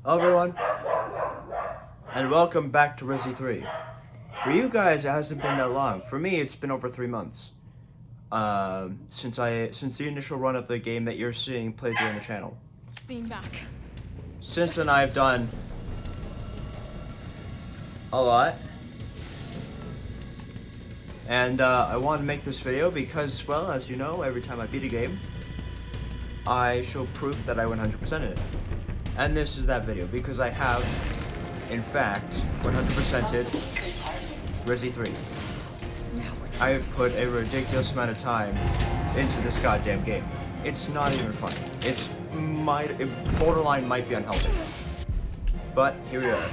Hello everyone, and welcome back to RE3. For you guys, it hasn't been that long. For me, it's been over 3 months. Since the initial run of the game that you're seeing played through on the channel. Being back. Since then, I've done a lot. And I wanted to make this video because, well, as you know, every time I beat a game, I show proof that I 100%ed it. And this is that video, because I have, in fact, 100%ed RE3. I've put a ridiculous amount of time into this goddamn game. It's not even fun. It borderline might be unhealthy. But here we are.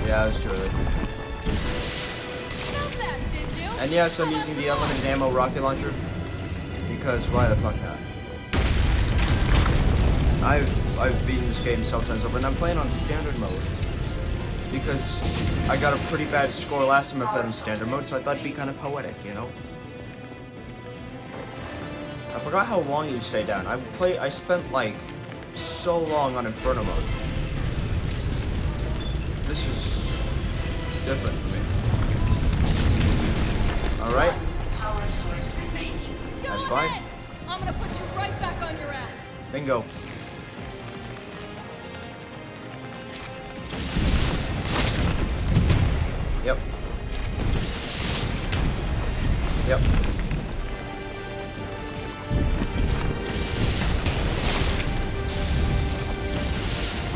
Yeah, it's too early. And yes, I'm using the unlimited ammo rocket launcher, because why the fuck not? I've beaten this game several times over, and I'm playing on standard mode because I got a pretty bad score last time I played on standard mode, so I thought it'd be kind of poetic, you know? I forgot how long you stay down. I spent like so long on Inferno mode. This is different for me. Alright. That's fine. I'm gonna put you right back on your ass. Bingo. Yep. Yep.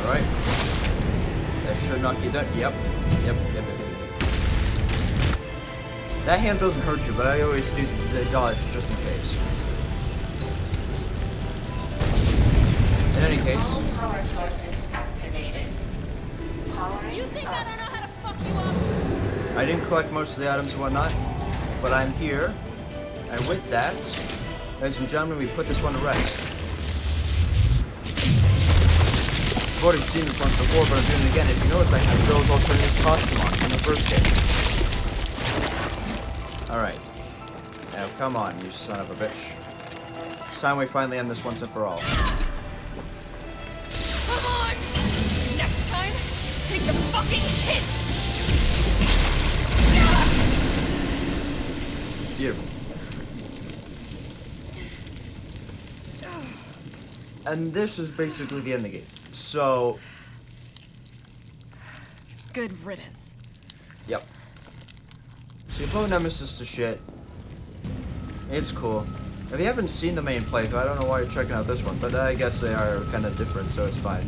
Alright. That should knock you down. Yep. Yep. That hand doesn't hurt you, but I always do the dodge just in case. In any case. All power sources activated. You think I don't know how to fuck you up? I didn't collect most of the items and whatnot, but I'm here. And with that, ladies and gentlemen, we put this one to rest. I've already seen this once before, but I'm doing it again. If you notice, I have Bill's alternative costume on from the first game. Alright. Now, come on, you son of a bitch. It's time we finally end this once and for all. Come on! Next time, take the fucking hit! Beautiful. And this is basically the end of the game. So... Good riddance. Yep. So you blow Nemesis to shit. It's cool. If you haven't seen the main playthrough, I don't know why you're checking out this one, but I guess they are kind of different, so it's fine.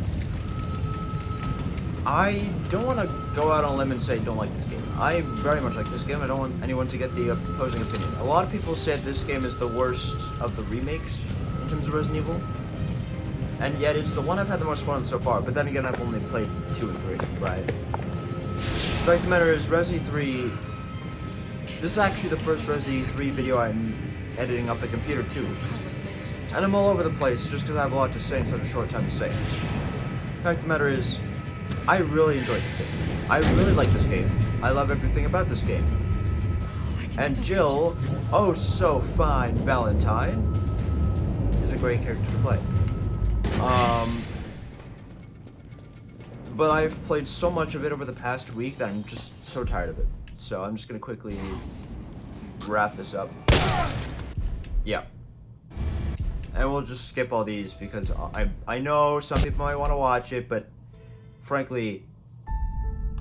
I don't want to go out on a limb and say I don't like this game. I very much like this game. I don't want anyone to get the opposing opinion. A lot of people said this game is the worst of the remakes in terms of Resident Evil. And yet it's the one I've had the most fun with so far, but then again I've only played 2 and 3, right? The fact of the matter is, Resi 3... This is actually the first Resi 3 video I'm editing off the computer too. And I'm all over the place just because I have a lot to say in such a short time to say. The fact of the matter is, I really enjoyed this game. I really like this game. I love everything about this game. And Jill, oh so fine Valentine, is a great character to play. But I've played so much of it over the past week that I'm just so tired of it. So I'm just gonna quickly wrap this up. Yeah. And we'll just skip all these because I know some people might want to watch it, but frankly,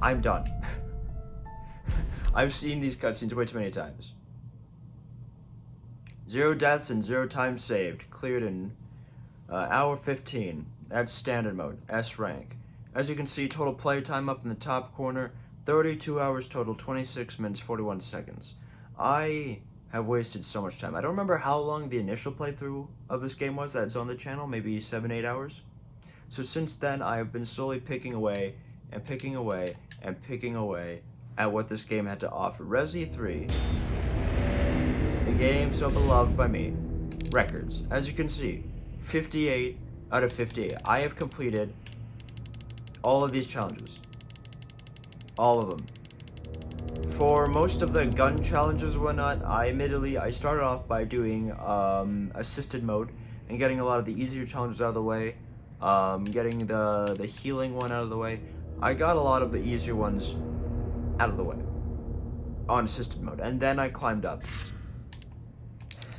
I'm done. I've seen these cutscenes way too many times. 0 deaths and 0 times saved. Cleared in hour 15. That's standard mode. S rank. As you can see, total play time up in the top corner. 32 hours total, 26 minutes, 41 seconds. I have wasted so much time. I don't remember how long the initial playthrough of this game was that's on the channel, maybe 7-8 hours. So since then, I have been slowly picking away, and picking away, and picking away at what this game had to offer. Resi 3, the game so beloved by me. Records. As you can see, 58 out of 58. I have completed all of these challenges. All of them. For most of the gun challenges and whatnot, I started off by doing assisted mode and getting a lot of the easier challenges out of the way, getting the healing one out of the way. I got a lot of the easier ones out of the way on assisted mode, and then I climbed up.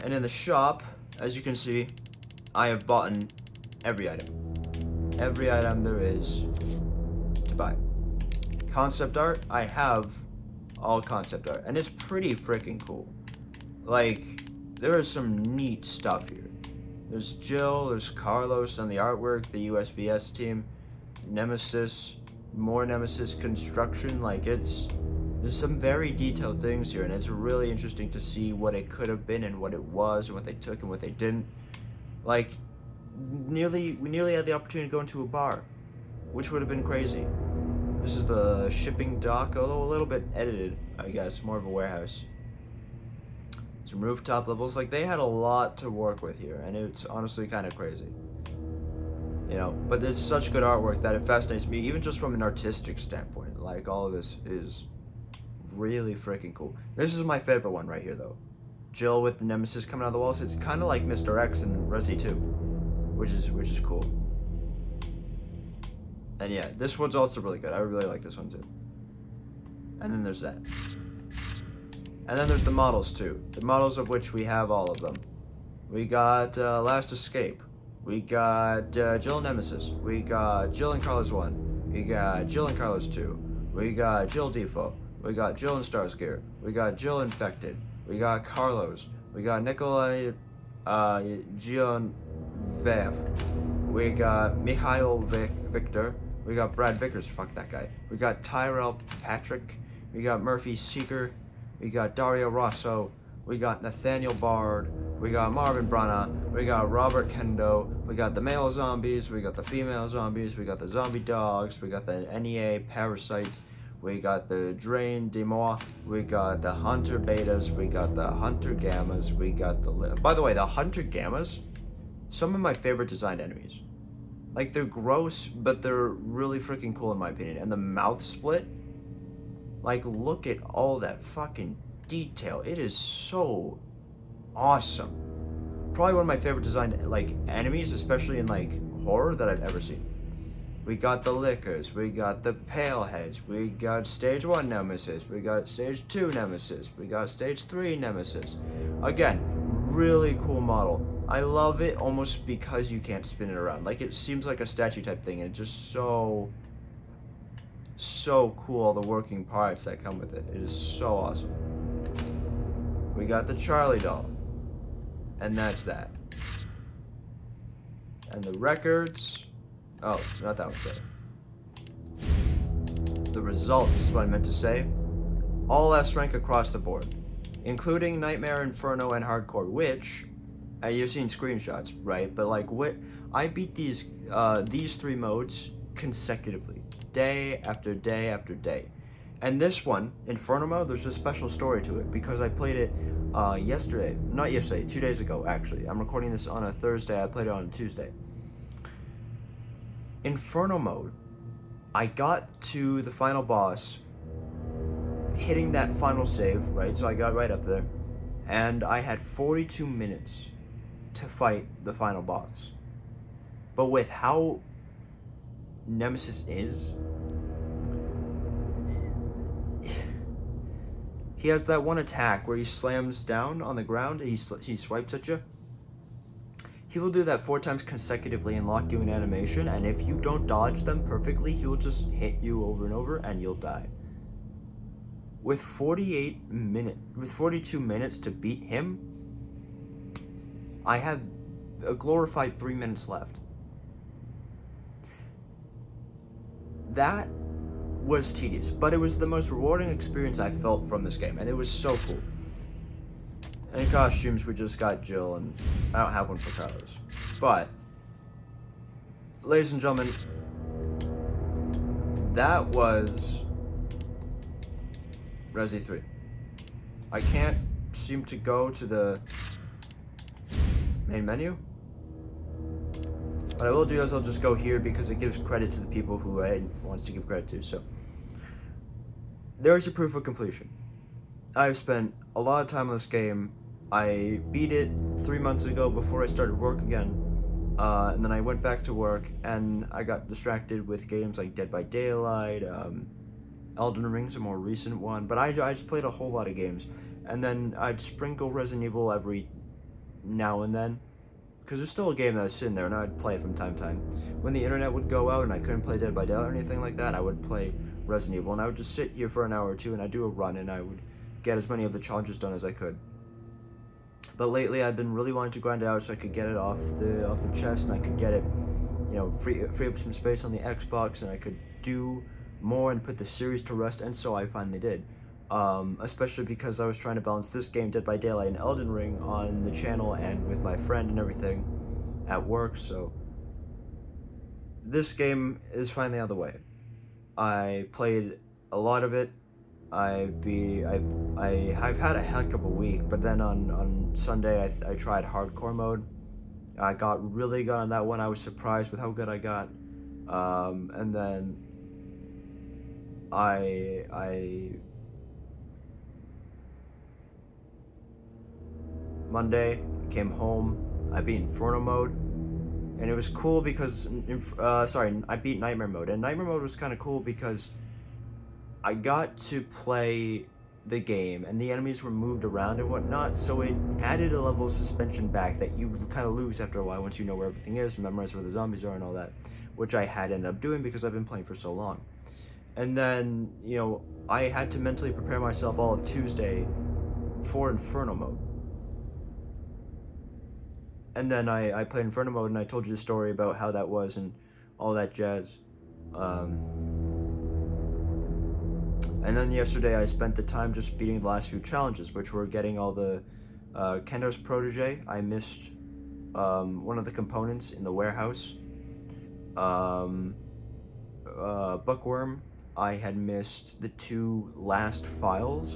And in the shop, as you can see, I have bought every item. Every item there is to buy. Concept art, I have all concept art, and it's pretty freaking cool. Like, there is some neat stuff here. There's Jill, there's Carlos on the artwork, the USBS team, Nemesis, more Nemesis construction. Like, there's some very detailed things here, and it's really interesting to see what it could have been and what it was and what they took and what they didn't. Like, we nearly had the opportunity to go into a bar, which would have been crazy. This is the shipping dock, although a little bit edited, I guess, more of a warehouse. Some rooftop levels. Like, they had a lot to work with here, and it's honestly kind of crazy. You know, but it's such good artwork that it fascinates me, even just from an artistic standpoint. Like, all of this is really freaking cool. This is my favorite one right here, though. Jill with the Nemesis coming out of the walls. It's kind of like Mr. X in Resi 2, which is cool. And yeah, this one's also really good. I really like this one too. And then there's that. And then there's the models too. The models of which we have all of them. We got Last Escape. We got Jill and Nemesis. We got Jill and Carlos 1. We got Jill and Carlos 2. We got Jill Default. We got Jill and Starscare. We got Jill Infected. We got Carlos. We got Nikolai Gion Vev. We got Mikhail Victor. We got Brad Vickers, fuck that guy. We got Tyrell Patrick. We got Murphy Seeker. We got Dario Rosso. We got Nathaniel Bard. We got Marvin Brana. We got Robert Kendo. We got the male zombies. We got the female zombies. We got the zombie dogs. We got the NEA parasites. We got the Drain Demois. We got the Hunter Betas. We got the Hunter Gammas. We got the... By the way, the Hunter Gammas, some of my favorite designed enemies. Like, they're gross, but they're really freaking cool in my opinion. And the mouth split, like, look at all that fucking detail. It is so awesome. Probably one of my favorite designed, like, enemies, especially in, like, horror that I've ever seen. We got the Lickers, we got the Paleheads, we got Stage 1 Nemesis, we got Stage 2 Nemesis, we got Stage 3 Nemesis. Again, really cool model. I love it almost because you can't spin it around. Like, it seems like a statue type thing, and it's just so cool, all the working parts that come with it. It is so awesome. We got the Charlie doll, and that's that. And the records, oh, not that one, sorry. The results is what I meant to say. All S rank across the board, including Nightmare, Inferno, and Hardcore, which, you've seen screenshots, right? But like, I beat these three modes consecutively, day after day after day. And this one, Inferno mode, there's a special story to it because I played it not yesterday, 2 days ago actually. I'm recording this on a Thursday, I played it on a Tuesday. Inferno mode, I got to the final boss, hitting that final save, right? So I got right up there, and I had 42 minutes to fight the final boss. But with how Nemesis is, he has that one attack where he slams down on the ground, he swipes at you. He will do that 4 times consecutively and lock you in animation, and if you don't dodge them perfectly, he will just hit you over and over and you'll die. With 42 minutes to beat him, I had a glorified 3 minutes left. That was tedious, but it was the most rewarding experience I felt from this game, and it was so cool. And in costumes, we just got Jill, and I don't have one for Carlos. But, ladies and gentlemen, that was Resi 3. I can't seem to go to the main menu. What I will do is I'll just go here because it gives credit to the people who I wants to give credit to. So, there's your proof of completion. I've spent a lot of time on this game. I beat it 3 months ago before I started work again. And then I went back to work and I got distracted with games like Dead by Daylight, Elden Ring's a more recent one, but I just played a whole lot of games. And then I'd sprinkle Resident Evil every now and then, because there's still a game that was sitting there and I'd play it from time to time. When the internet would go out and I couldn't play Dead by Daylight or anything like that, I would play Resident Evil, and I would just sit here for an hour or two and I'd do a run and I would get as many of the challenges done as I could. But lately I've been really wanting to grind it out so I could get it off the chest, and I could get it, free up some space on the Xbox, and I could do more and put the series to rest, and so I finally did. Especially because I was trying to balance this game, Dead by Daylight, and Elden Ring on the channel and with my friend and everything at work, so this game is finally out of the way. I played a lot of it. I've had a heck of a week, but then on Sunday I tried hardcore mode. I got really good on that one. I was surprised with how good I got. And then Monday I came home. I beat Inferno mode, and it was cool because I beat Nightmare mode, and Nightmare mode was kind of cool because I got to play the game and the enemies were moved around and whatnot, so it added a level of suspension back that you kind of lose after a while once you know where everything is, memorize where the zombies are and all that, which I had ended up doing because I've been playing for so long. And then, I had to mentally prepare myself all of Tuesday for Inferno mode. And then I played Inferno mode and I told you the story about how that was and all that jazz. And then yesterday I spent the time just beating the last few challenges, which were getting all the Kendo's protege. I missed one of the components in the warehouse. Bookworm, I had missed the 2 last files.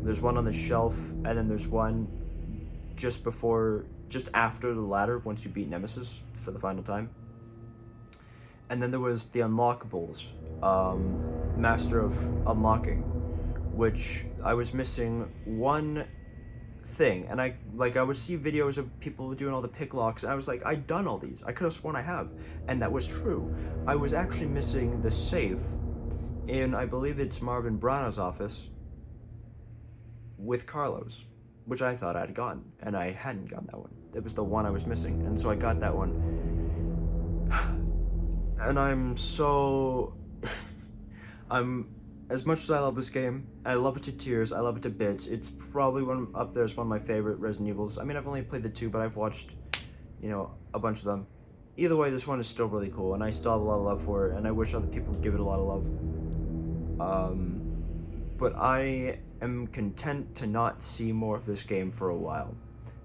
There's one on the shelf, and then there's one just after the ladder once you beat Nemesis for the final time. And then there was the unlockables, Master of Unlocking, which I was missing one thing, and I would see videos of people doing all the pick locks, and I was like, I've done all these. I could have sworn I have, and that was true. I was actually missing the safe in, I believe it's Marvin Brana's office with Carlos, which I thought I'd gotten, and I hadn't gotten that one. It was the one I was missing, and so I got that one. And I'm so... as much as I love this game, I love it to tears, I love it to bits, it's probably up there as one of my favorite Resident Evils. I mean, I've only played the 2, but I've watched, a bunch of them. Either way, this one is still really cool, and I still have a lot of love for it, and I wish other people would give it a lot of love. But I am content to not see more of this game for a while.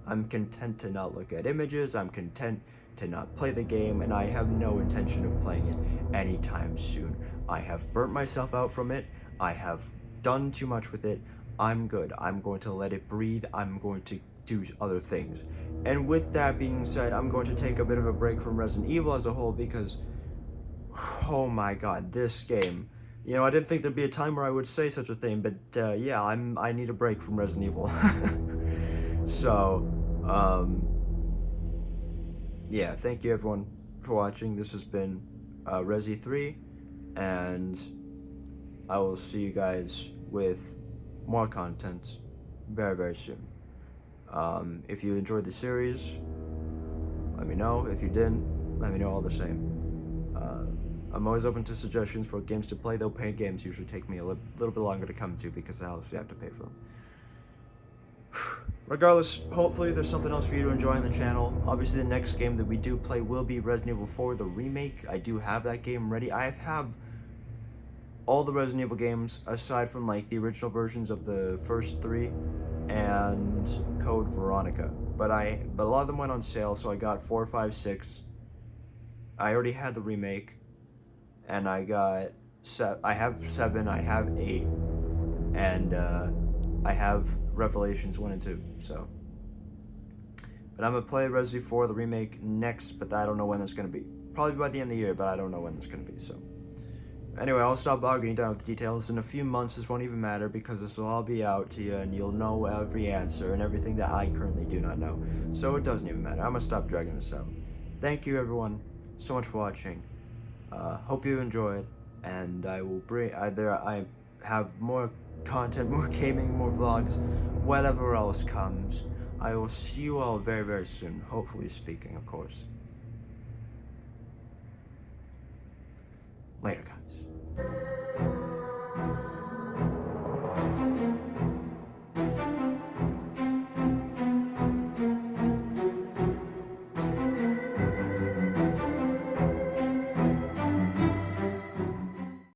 I'm content to not look at images, I'm content to not play the game, and I have no intention of playing it anytime soon. I have burnt myself out from it, I have done too much with it, I'm good. I'm going to let it breathe, I'm going to do other things. And with that being said, I'm going to take a bit of a break from Resident Evil as a whole because, oh my god, this game, I didn't think there'd be a time where I would say such a thing, but yeah, I need a break from Resident Evil. So, yeah, thank you everyone for watching. This has been RE3, and I will see you guys with more content very, very soon. If you enjoyed the series, let me know. If you didn't, let me know all the same. I'm always open to suggestions for games to play, though paid games usually take me a little bit longer to come to because I obviously have to pay for them. Regardless, hopefully there's something else for you to enjoy on the channel. Obviously the next game that we do play will be Resident Evil 4, the remake. I do have that game ready. I have all the Resident Evil games aside from like the original versions of the first 3 and Code Veronica. But a lot of them went on sale, so I got 4, 5, 6. I already had the remake, and I got I have 7, I have 8, and I have Revelations 1 and 2, so. But I'm gonna play Resident Evil 4, the remake, next, but I don't know when it's gonna be. Probably by the end of the year, but I don't know when it's gonna be, so. Anyway, I'll stop arguing down with the details. In a few months, this won't even matter because this will all be out to you and you'll know every answer and everything that I currently do not know. So it doesn't even matter. I'm gonna stop dragging this out. Thank you, everyone, so much for watching. Hope you enjoyed, and I will bring either I have more content, more gaming, more vlogs, whatever else comes. I will see you all very, very soon. Hopefully speaking, of course. Later, guys.